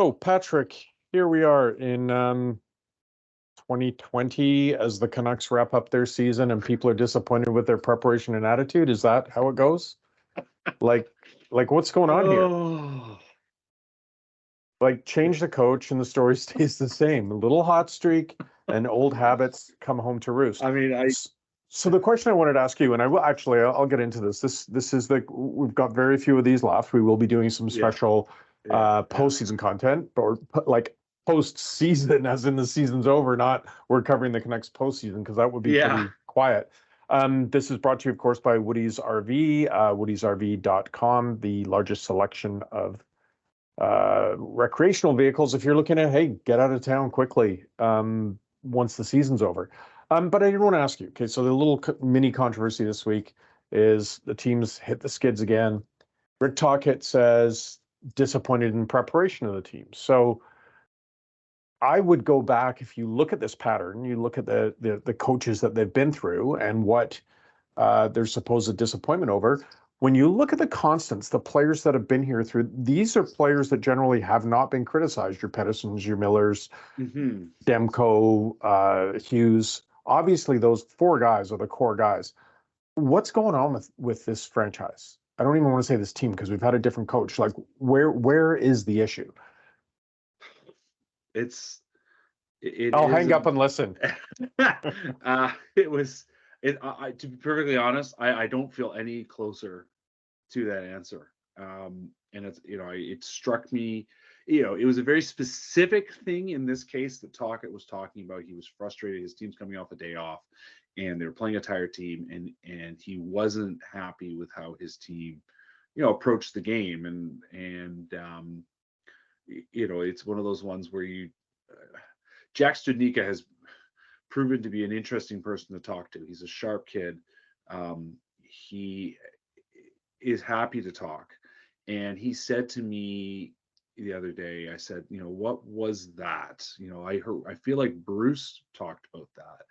So, Patrick, here we are in 2020 as the Canucks wrap up their season and people are disappointed with their preparation and attitude. Is that how it goes? Like, like what's going on here? Oh, Like, change the coach and the story stays the same. A little hot streak and old habits come home to roost. I mean, S- So the question I wanted to ask you, and I will actually, I'll get into this. This is we've got very few of these left. We will be doing some yeah, special yeah, yeah, postseason content, or like post-season, as in the season's over, not we're covering the Canucks postseason because that would be yeah. pretty quiet. This is brought to you, of course, by Woody's RV, woodysrv.com, the largest selection of recreational vehicles if you're looking at, hey, get out of town quickly once the season's over. But I did want to ask you, okay, so the little mini controversy this week is the teams hit the skids again. Rick Tocchet says disappointed in preparation of the team. So I would go back, if you look at this pattern, you look at the coaches that they've been through and what their supposed disappointment over. When you look at the constants, the players that have been here through, these are players that generally have not been criticized. Your Petterssons, your Millers, Hmm. Demko, Hughes. Obviously, those four guys are the core guys. What's going on with this franchise? I don't even want to say this team because we've had a different coach. Like, where is the issue? It I'll is hang up and listen. it was it. To be perfectly honest, I don't feel any closer to that answer. And it's it struck me. It was a very specific thing in this case that Tocchet was talking about. He was frustrated. His team's coming off a day off, and they were playing a tired team, and he wasn't happy with how his team, approached the game, and it's one of those ones where Jack Studnicka has proven to be an interesting person to talk to. He's a sharp kid. He is happy to talk. And he said to me the other day, I said, what was that? I feel like Bruce talked about that.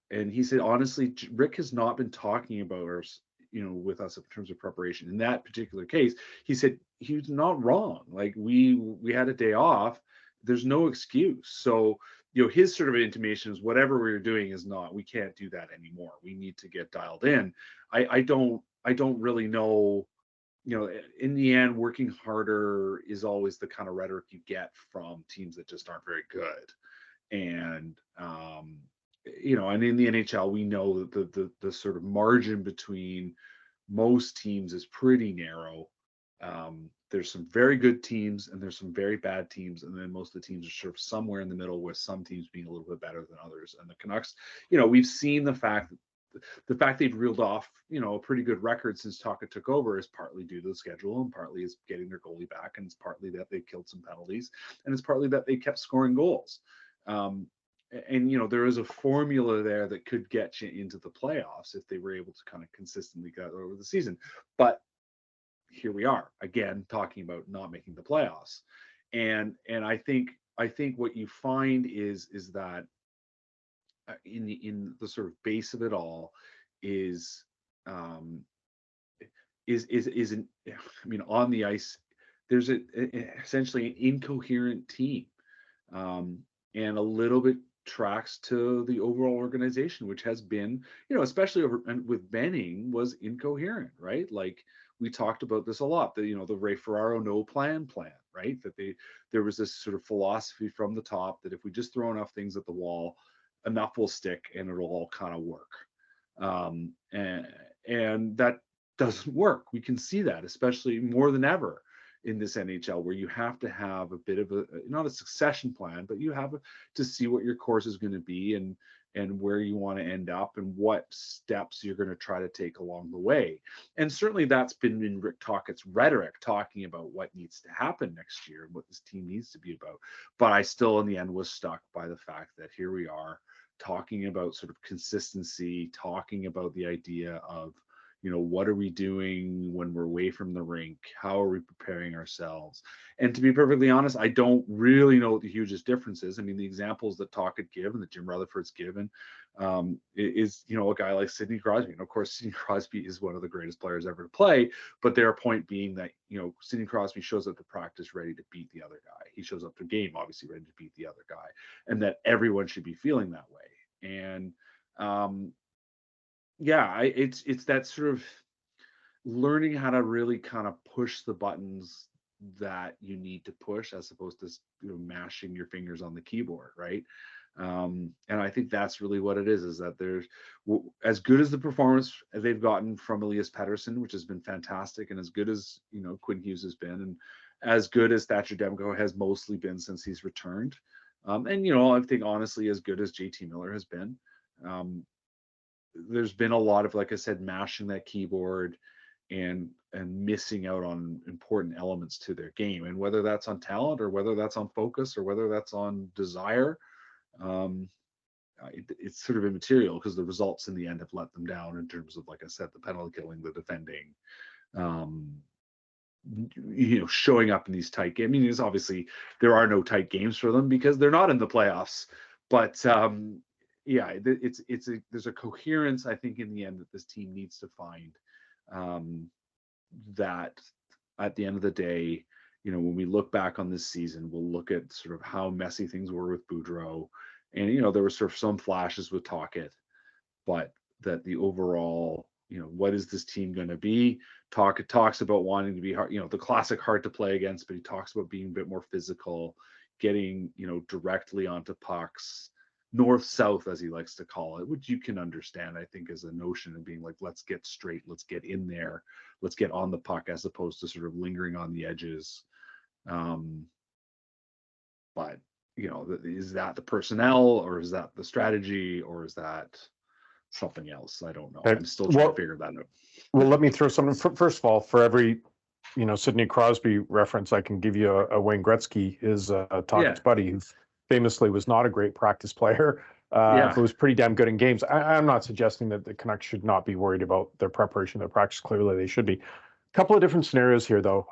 And he said, honestly, Rick has not been talking about us, with us in terms of preparation. In that particular case, he said he was not wrong. Like we had a day off. There's no excuse. So, his sort of intimation is whatever we were doing is not, we can't do that anymore. We need to get dialed in. I don't really know, in the end, working harder is always the kind of rhetoric you get from teams that just aren't very good. And and in the NHL, we know that the sort of margin between most teams is pretty narrow. There's some very good teams and there's some very bad teams, and then most of the teams are sort of somewhere in the middle, with some teams being a little bit better than others. And the Canucks, we've seen the fact they've reeled off, a pretty good record since Tocchet took over is partly due to the schedule, and partly is getting their goalie back, and it's partly that they killed some penalties, and it's partly that they kept scoring goals. And there is a formula there that could get you into the playoffs if they were able to kind of consistently get over the season. But here we are again talking about not making the playoffs, and I think what you find is that in the sort of base of it all is an, I mean, on the ice there's essentially an incoherent team, and a little bit tracks to the overall organization, which has been, especially over and with Benning, was incoherent, right? Like we talked about this a lot. The Ray Ferraro no plan, right? That there was this sort of philosophy from the top that if we just throw enough things at the wall, enough will stick and it'll all kind of work. And that doesn't work. We can see that, especially more than ever in this NHL, where you have to have a bit of a, not a succession plan, but you have to see what your course is going to be, and where you want to end up, and what steps you're going to try to take along the way. And certainly that's been in Rick Tocchet's rhetoric, talking about what needs to happen next year and what this team needs to be about. But I still, in the end, was stuck by the fact that here we are talking about sort of consistency, talking about the idea of, what are we doing when we're away from the rink? How are we preparing ourselves? And to be perfectly honest, I don't really know what the hugest difference is. I mean, the examples that Tocchet give and that Jim Rutherford's given is, a guy like Sidney Crosby. And of course, Sidney Crosby is one of the greatest players ever to play. But their point being that, Sidney Crosby shows up to practice ready to beat the other guy. He shows up to game, obviously, ready to beat the other guy. And that everyone should be feeling that way. And it's that sort of learning how to really kind of push the buttons that you need to push, as opposed to mashing your fingers on the keyboard, right? And I think that's really what it is that there's as good as the performance they've gotten from Elias Pettersson, which has been fantastic, and as good as Quinn Hughes has been, and as good as Thatcher Demko has mostly been since he's returned, and I think honestly as good as JT Miller has been. There's been a lot of, like I said, mashing that keyboard and missing out on important elements to their game, and whether that's on talent or whether that's on focus or whether that's on desire, it's sort of immaterial, because the results in the end have let them down in terms of, like I said, the penalty killing, the defending, showing up in these tight games. I mean, it's obviously there are no tight games for them because they're not in the playoffs, but there's a coherence, I think, in the end that this team needs to find, that at the end of the day, when we look back on this season, we'll look at sort of how messy things were with Boudreau, and there were sort of some flashes with Tocchet, but that the overall, what is this team going to be? Tocchet talks about wanting to be hard, the classic hard to play against, but he talks about being a bit more physical, getting directly onto pucks, north-south, as he likes to call it, which you can understand, I think, as a notion of being like, let's get straight, let's get in there, let's get on the puck, as opposed to sort of lingering on the edges. But is that the personnel, or is that the strategy, or is that something else? I don't know. I'm still trying to figure that out. Well, let me throw something. First of all, for every Sidney Crosby reference, I can give you a Wayne Gretzky, his Tocchet's buddy, who famously was not a great practice player, but was pretty damn good in games. I'm not suggesting that the Canucks should not be worried about their preparation, their practice. Clearly, they should be. A couple of different scenarios here, though.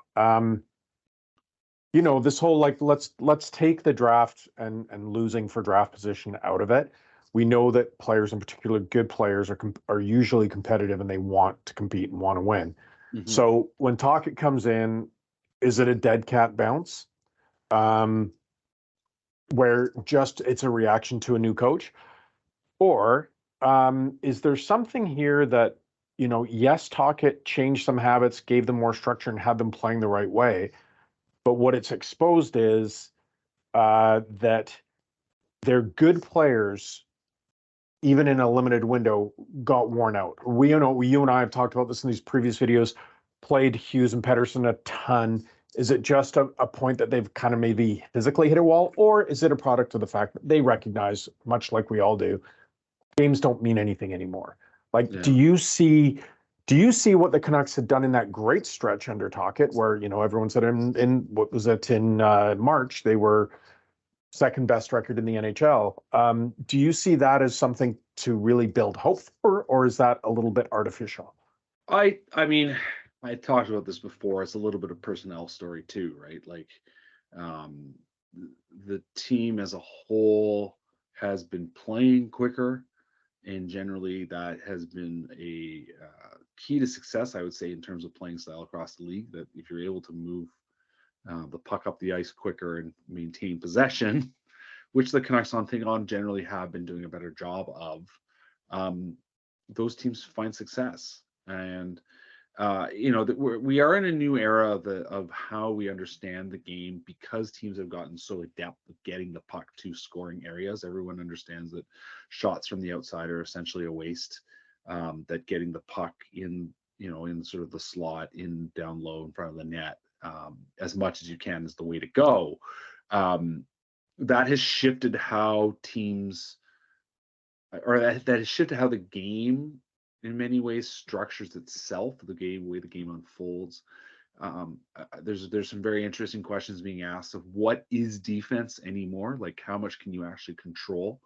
This whole, like, let's take the draft and losing for draft position out of it. We know that players, in particular good players, are usually competitive and they want to compete and want to win. Mm-hmm. So when Tocchet comes in, is it a dead cat bounce, where just it's a reaction to a new coach? Or is there something here that, yes, Tocchet changed some habits, gave them more structure, and had them playing the right way, but what it's exposed is that their good players, even in a limited window, got worn out. You and I have talked about this in these previous videos, played Hughes and Pettersson a ton. Is it just a point that they've kind of maybe physically hit a wall, or is it a product of the fact that they recognize, much like we all do, games don't mean anything anymore? Like, do you see what the Canucks had done in that great stretch under Tocchet, where everyone said in what was it, in March, they were second best record in the NHL? Do you see that as something to really build hope for, or is that a little bit artificial? I mean, I talked about this before. It's a little bit of personnel story too, right? Like, the team as a whole has been playing quicker, and generally that has been a key to success, I would say, in terms of playing style across the league. That if you're able to move the puck up the ice quicker and maintain possession, which the Canucks on generally have been doing a better job of, those teams find success. And we are in a new era of how we understand the game, because teams have gotten so adept at getting the puck to scoring areas. Everyone understands that shots from the outside are essentially a waste, that getting the puck in sort of the slot, in down low in front of the net, as much as you can, is the way to go. That has shifted how teams, or that has shifted how the game in many ways structures itself, the way the game unfolds. There's some very interesting questions being asked of what is defense anymore? Like, how much can you actually control?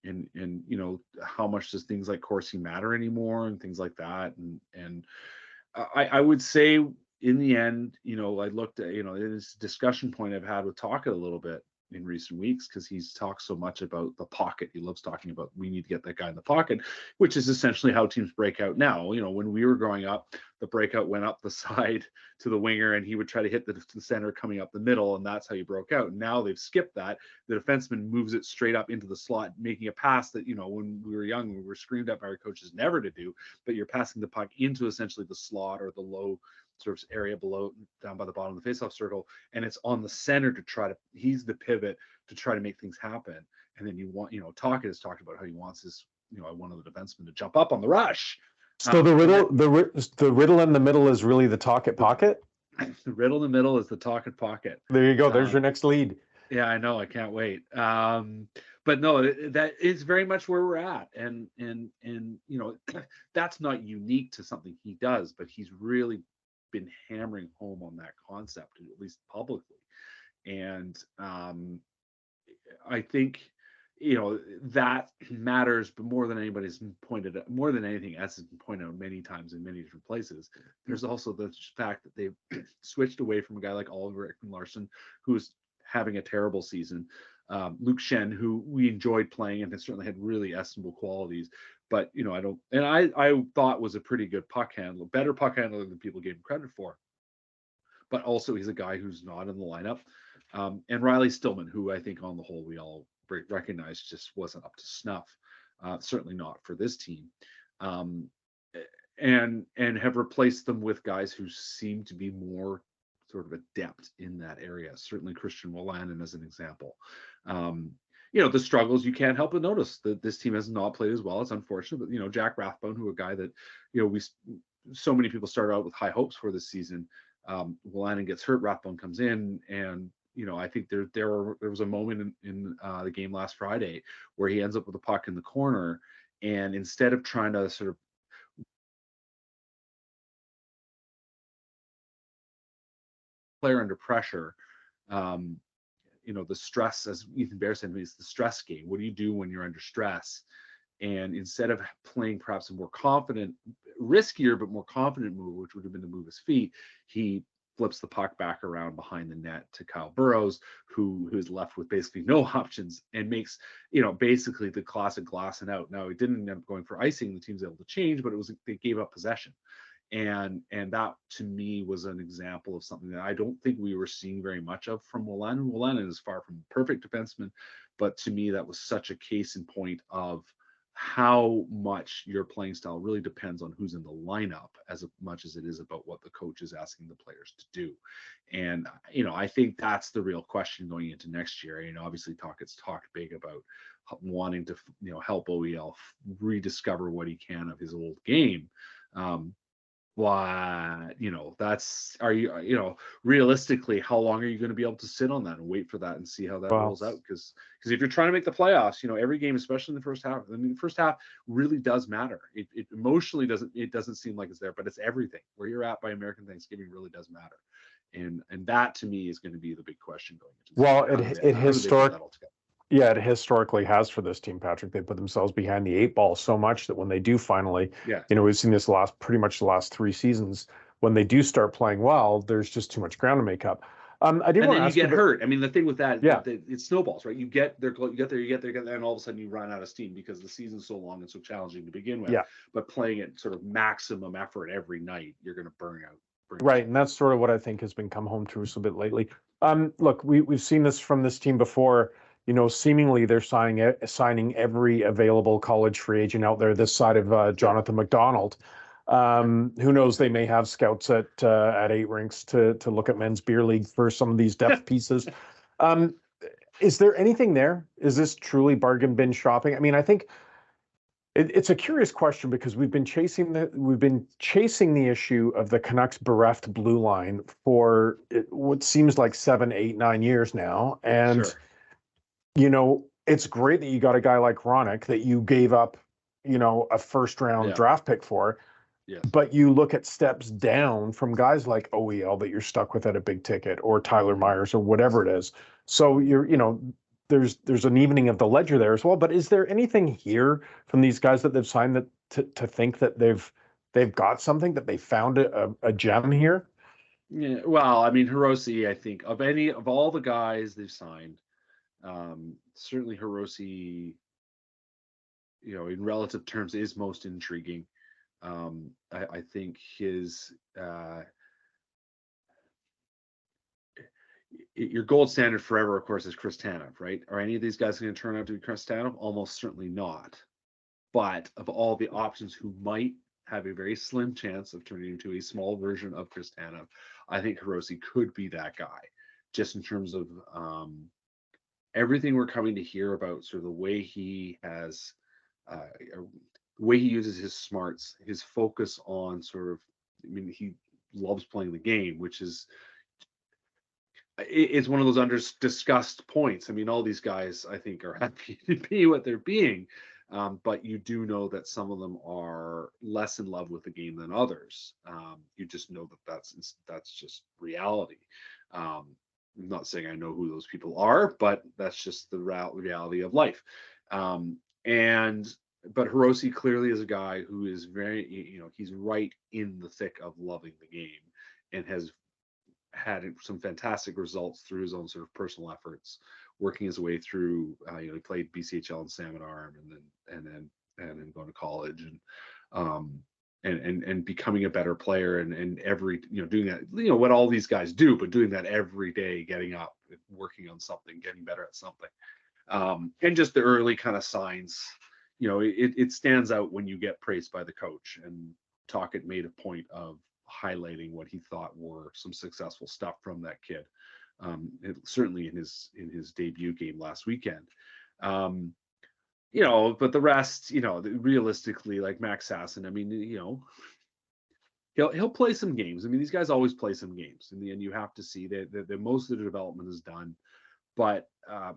and how much does things like Corsi matter anymore and things like that. And I would say in the end, I looked at, this discussion point I've had with Tocchet a little bit in recent weeks, because he's talked so much about the pocket. He loves talking about, we need to get that guy in the pocket, which is essentially how teams break out now. When we were growing up, the breakout went up the side to the winger, and he would try to hit the center coming up the middle, and that's how you broke out. Now they've skipped that. The defenseman moves it straight up into the slot, making a pass that, when we were young, we were screamed at by our coaches never to do, but you're passing the puck into essentially the slot or the low sort of area below, down by the bottom of the faceoff circle, and it's on the center to try to, he's the pivot to try to make things happen. And then you want, Tocchet has talked about how he wants his, one of the defensemen to jump up on the rush. So the riddle in the middle is really the Tocchet pocket. The riddle in the middle is the Tocchet pocket. There you go. There's your next lead. Yeah, I know. I can't wait. But no, that is very much where we're at, and that's not unique to something he does, but he's really been hammering home on that concept, at least publicly. And I think that matters, but more than anybody's pointed out, more than anything else has been pointed out many times in many different places, there's also the fact that they've switched away from a guy like Oliver Ekman-Larsson, who's having a terrible season, Luke Shen, who we enjoyed playing and has certainly had really estimable qualities, but I thought was a pretty good puck handler, better puck handler than people gave him credit for. But also he's a guy who's not in the lineup. And Riley Stillman, who I think on the whole we all recognize just wasn't up to snuff, certainly not for this team. And have replaced them with guys who seem to be more sort of adept in that area. Certainly Christian Wolanin as an example. The struggles, you can't help but notice that this team has not played as well. It's unfortunate, but Jack Rathbone, who a guy that so many people started out with high hopes for this season. Wolanin gets hurt, Rathbone comes in, and I think there was a moment in the game last Friday where he ends up with the puck in the corner, and instead of trying to sort of player under pressure, the stress, as Ethan Bear said, is the stress game. What do you do when you're under stress? And instead of playing perhaps a more confident, riskier, but more confident move, which would have been to move his feet, he flips the puck back around behind the net to Kyle Burrows, who is left with basically no options, and makes, basically the classic glass and out. Now, it didn't end up going for icing. The team's able to change, but they gave up possession. And that to me was an example of something that I don't think we were seeing very much of from Wolanin. Wolanin is far from a perfect defenseman, but to me that was such a case in point of how much your playing style really depends on who's in the lineup as much as it is about what the coach is asking the players to do. And I think that's the real question going into next year. Obviously Tocchet's talked big about wanting to help OEL rediscover what he can of his old game. Realistically, how long are you going to be able to sit on that and wait for that and see how that rolls out? Because if you're trying to make the playoffs, every game, especially in the first half, the first half really does matter. It emotionally doesn't seem like it's there, but it's everything. Where you're at by American Thanksgiving really does matter. And that to me is going to be the big question going into it historically has for this team, Patrick. They put themselves behind the 8 ball so much that when they do finally, we've seen this pretty much the last 3 seasons, when they do start playing well, there's just too much ground to make up. And then you get hurt. I mean, the thing with that, it snowballs, right? You get there, and all of a sudden you run out of steam because the season's so long and so challenging to begin with. Yeah. But playing at sort of maximum effort every night, you're going to burn out. Right, and that's sort of what I think has been come home to us a bit lately. Look, we've seen this from this team before. Seemingly they're signing every available college free agent out there this side of Jonathan McDonald. Who knows? They may have scouts at 8 rinks to look at men's beer league for some of these depth pieces. Is there anything there? Is this truly bargain bin shopping? I mean, I think it's a curious question because we've been chasing the issue of the Canucks bereft blue line for what seems like 7, 8, 9 years now, and. Sure. It's great that you got a guy like Ronick that you gave up, a first round draft pick for. Yes. But you look at steps down from guys like OEL that you're stuck with at a big ticket, or Tyler Myers, or whatever it is. So there's an evening of the ledger there as well. But is there anything here from these guys that they've signed that to think that they've got something, that they found a gem here? Yeah, well, I mean, Hirose, I think of all the guys they've signed, certainly Hirose, in relative terms, is most intriguing. I think his your gold standard forever, of course, is Chris Tanev, right? Are any of these guys going to turn out to be Chris Tanev? Almost certainly not. But of all the options who might have a very slim chance of turning into a small version of Chris Tanev, I think Hirose could be that guy, just in terms of everything we're coming to hear about sort of the way he has, the way he uses his smarts, his focus on sort of, I mean, he loves playing the game, which is, it's one of those discussed points. I mean, all these guys, I think, are happy to be what they're being. But you do know that some of them are less in love with the game than others. You just know that that's just reality. I'm not saying I know who those people are, but that's just the reality of life. But Hirose clearly is a guy who is very, he's right in the thick of loving the game and has had some fantastic results through his own sort of personal efforts, working his way through. He played BCHL and Salmon Arm, and then going to college, and becoming a better player, and every doing that, what all these guys do, but doing that every day, getting up, working on something, getting better at something, and just the early kind of signs. It stands out when you get praised by the coach, and Tocchet made a point of highlighting what he thought were some successful stuff from that kid. Certainly in his debut game last weekend. But the rest, realistically, like Max Sasson, I mean, he'll play some games. I mean, these guys always play some games. In the end, you have to see that most of the development is done. But Cole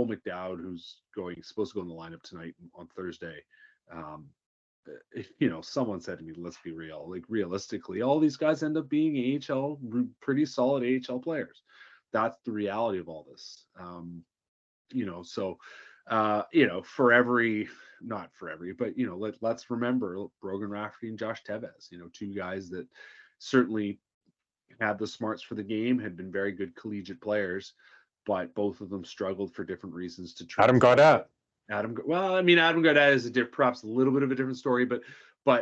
McDowd, who's supposed to go in the lineup tonight on Thursday, someone said to me, let's be real, like realistically, all these guys end up being pretty solid AHL players. That's the reality of all this. For every, not for every, but let's remember Brogan Rafferty and Josh Tevez, two guys that certainly had the smarts for the game, had been very good collegiate players, but both of them struggled for different reasons to Adam Gaudette. Adam Gaudette is perhaps a little bit of a different story, but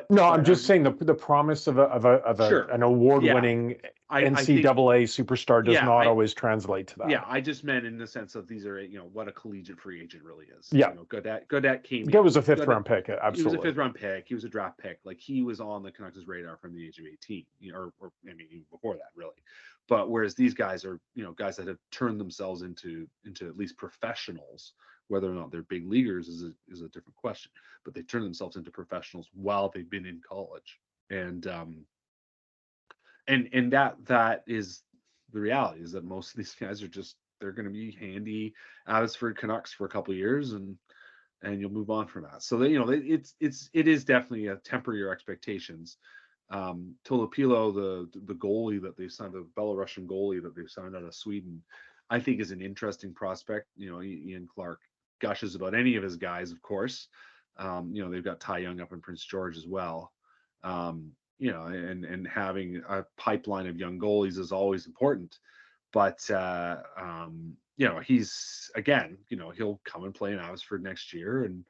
no, I'm just saying the promise of an award-winning NCAA superstar does not always translate to that. Yeah, I just meant in the sense of these are what a collegiate free agent really is. Yeah, Gaudette came. It was a fifth-round pick. Absolutely, he was a fifth-round pick. He was a draft pick. Like, he was on the Canucks' radar from the age of 18, or I mean even before that, really. But whereas these guys are guys that have turned themselves into at least professionals. Whether or not they're big leaguers is a different question, but they turn themselves into professionals while they've been in college, and that is the reality, is that most of these guys are they're going to be handy Abbotsford Canucks for a couple of years, and you'll move on from that. So it is definitely a temper your expectations. Tolopilo, the goalie that they've signed, the Belarusian goalie that they've signed out of Sweden, I think is an interesting prospect. Ian Clark gushes about any of his guys, of course. They've got Ty Young up in Prince George as well. And having a pipeline of young goalies is always important. But he's, again, he'll come and play in Abbotsford next year, and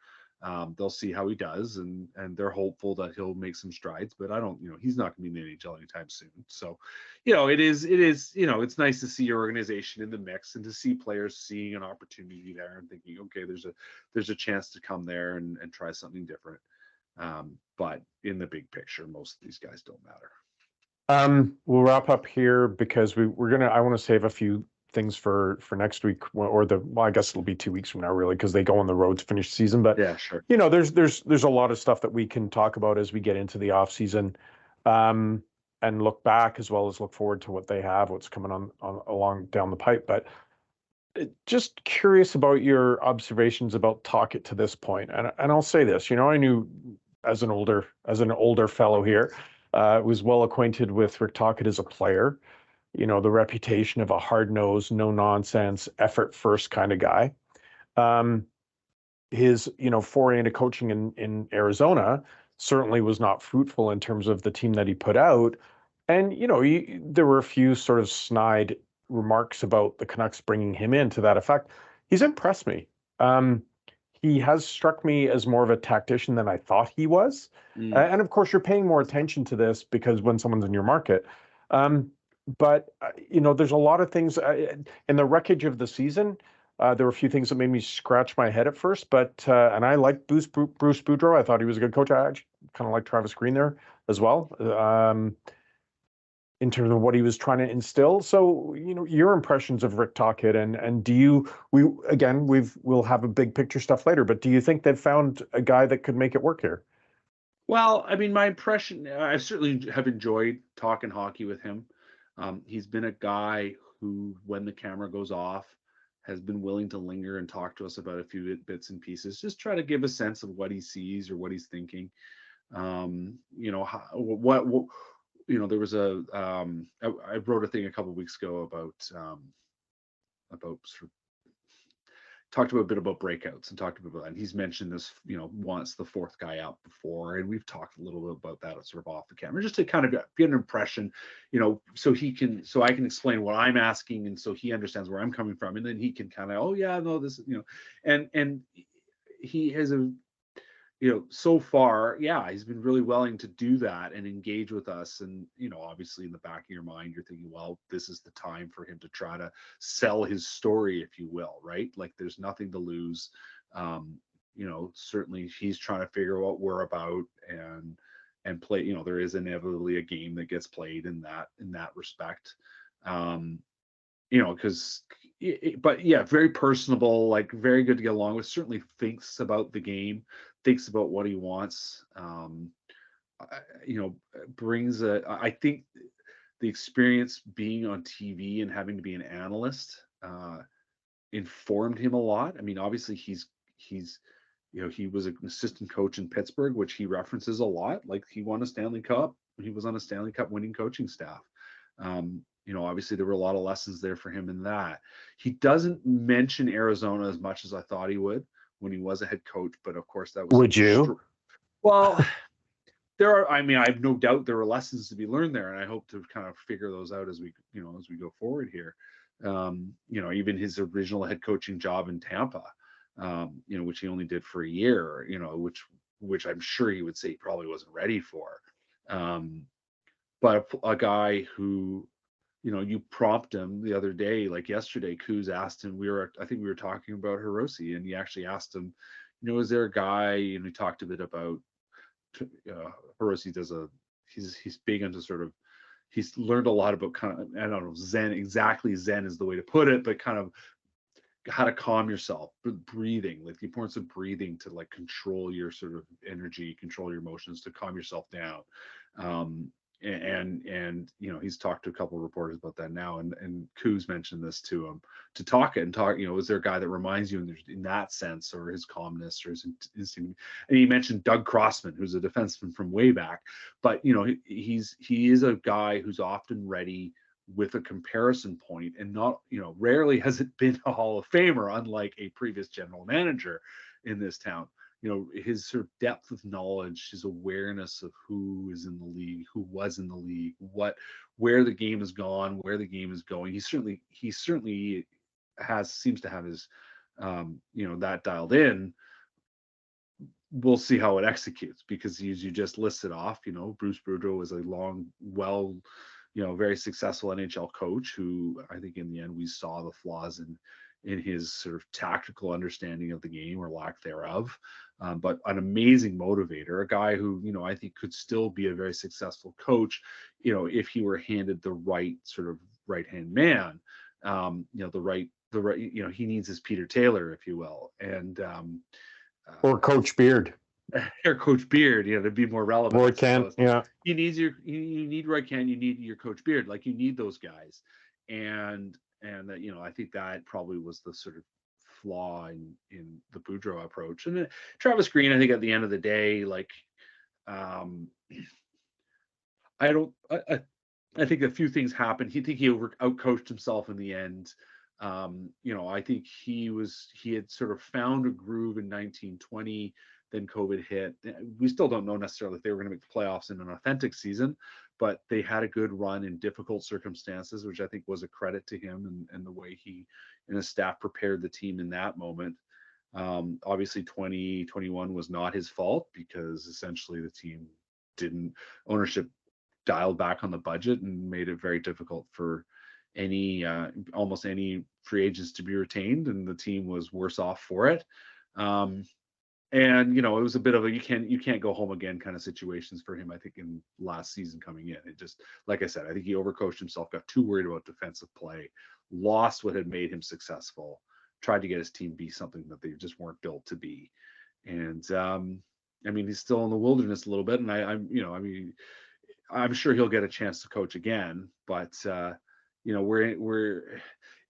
they'll see how he does, and they're hopeful that he'll make some strides, but I don't, he's not going to be in the NHL anytime soon. So, it is, it's nice to see your organization in the mix, and to see players seeing an opportunity there and thinking, okay, there's a chance to come there and try something different. But in the big picture, most of these guys don't matter. We'll wrap up here because I want to save a few things for next week, or I guess it'll be 2 weeks from now, really, because they go on the road to finish the season. But yeah, sure. There's a lot of stuff that we can talk about as we get into the off season, and look back as well as look forward to what they have, what's coming on along down the pipe. But just curious about your observations about Tocchet to this point. And I'll say this, I knew as an older fellow here, was well acquainted with Rick Tocchet as a player. the reputation of a hard-nosed, no-nonsense, effort-first kind of guy. Um, his, foray into coaching in Arizona certainly was not fruitful in terms of the team that he put out. And, there were a few sort of snide remarks about the Canucks bringing him in to that effect. He's impressed me. Um, he has struck me as more of a tactician than I thought he was. And of course, you're paying more attention to this because when someone's in your market. But there's a lot of things in the wreckage of the season. There were a few things that made me scratch my head at first, but and I like Bruce Boudreau. I thought he was a good coach. I actually kind of like Travis Green there as well, in terms of what he was trying to instill. So, your impressions of Rick Tocchet, and we'll have a big picture stuff later, but do you think they've found a guy that could make it work here? Well, I mean, my impression, I certainly have enjoyed talking hockey with him. He's been a guy who, when the camera goes off, has been willing to linger and talk to us about a few bits and pieces, just try to give a sense of what he sees or what he's thinking. There was I wrote a thing a couple of weeks ago about sort of talked about a bit about breakouts and talked about, and he's mentioned this, once the fourth guy out before, and we've talked a little bit about that sort of off the camera, just to kind of get an impression, so I can explain what I'm asking, and so he understands where I'm coming from, and then he can kind of, oh yeah, no, this is, and he has so far, yeah, he's been really willing to do that and engage with us. And, obviously in the back of your mind, you're thinking, well, this is the time for him to try to sell his story, if you will, right? Like there's nothing to lose. Certainly he's trying to figure out what we're about and play, there is inevitably a game that gets played in that respect. But yeah, very personable, like very good to get along with, certainly thinks about the game, thinks about what he wants. Brings I think the experience being on TV and having to be an analyst informed him a lot. I mean, obviously he's he was an assistant coach in Pittsburgh, which he references a lot. Like he won a Stanley Cup. He was on a Stanley Cup winning coaching staff. Obviously there were a lot of lessons there for him in that. He doesn't mention Arizona as much as I thought he would when he was a head coach, but of course that was. Would you? Well, I have no doubt there are lessons to be learned there, and I hope to kind of figure those out as we go forward here. Even his original head coaching job in Tampa, which he only did for a year, which I'm sure he would say he probably wasn't ready for. But a guy who, you prompt him the other day, like yesterday, Kuz asked him, I think we were talking about Hirose, and he actually asked him, is there a guy, and we talked a bit about Hirose he's big into sort of, he's learned a lot about kind of, I don't know, Zen is the way to put it, but kind of how to calm yourself, breathing, like the importance of breathing to like control your sort of energy, control your emotions, to calm yourself down. And he's talked to a couple of reporters about that now, and Kuz mentioned this to him, to talk, is there a guy that reminds you in that sense, or his calmness or his instinct? And he mentioned Doug Crossman, who's a defenseman from way back, but he is a guy who's often ready with a comparison point, and not, rarely has it been a Hall of Famer, unlike a previous general manager in this town. His sort of depth of knowledge, his awareness of who is in the league, who was in the league, where the game has gone, where the game is going. He certainly seems to have his, that dialed in. We'll see how it executes, because as you just listed off, Bruce Boudreau was a very successful NHL coach who, I think in the end we saw the flaws in his sort of tactical understanding of the game, or lack thereof, but an amazing motivator, a guy who, I think could still be a very successful coach, if he were handed the right sort of right-hand man, the right, he needs his Peter Taylor, if you will, and or Coach Beard. Or Coach Beard, to be more relevant. Roy Kent, yeah. You need Roy Kent, you need your Coach Beard, like you need those guys, and that, I think that probably was the sort of flaw in the Boudreau approach. And then Travis Green, I think at the end of the day, like, I think a few things happened. I think he outcoached himself in the end. I think he had sort of found a groove in 1920. Then COVID hit. We still don't know necessarily if they were going to make the playoffs in an authentic season, but they had a good run in difficult circumstances, which I think was a credit to him and the way he and his staff prepared the team in that moment. Obviously, 2021 was not his fault because essentially the team didn't ownership dialed back on the budget and made it very difficult for almost any free agents to be retained, and the team was worse off for it. And it was a bit of a you can't go home again kind of situations for him. I think in last season coming in, it just, like I said, I think he overcoached himself, got too worried about defensive play, lost what had made him successful, tried to get his team be something that they just weren't built to be. And he's still in the wilderness a little bit, and I'm sure he'll get a chance to coach again, but we're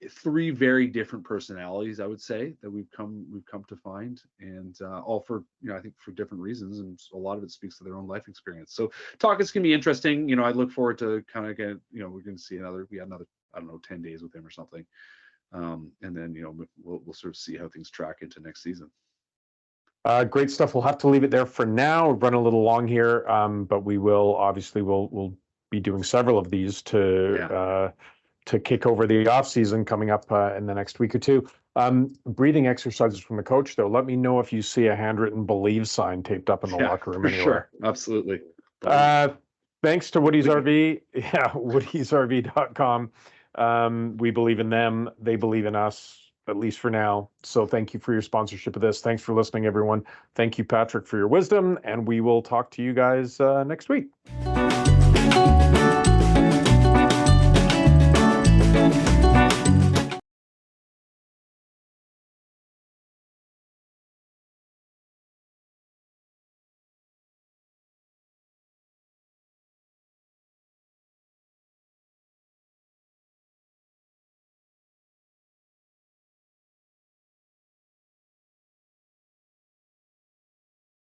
three very different personalities, I would say, that we've come to find, and all for I think for different reasons, and a lot of it speaks to their own life experience. So Tochet's gonna be interesting. I look forward to kind of get we're gonna see another I don't know 10 days with him or something, and then we'll sort of see how things track into next season. Great stuff. We'll have to leave it there for now. We've run a little long here, but we will obviously we'll be doing several of these to kick over the off season coming up in the next week or two. Breathing exercises from the coach, though. Let me know if you see a handwritten "Believe" sign taped up in the locker room anywhere. Sure, absolutely. Thanks to Woody's RV. Yeah, woodysrv.com. We believe in them. They believe in us, at least for now. So thank you for your sponsorship of this. Thanks for listening, everyone. Thank you, Patrick, for your wisdom, and we will talk to you guys next week.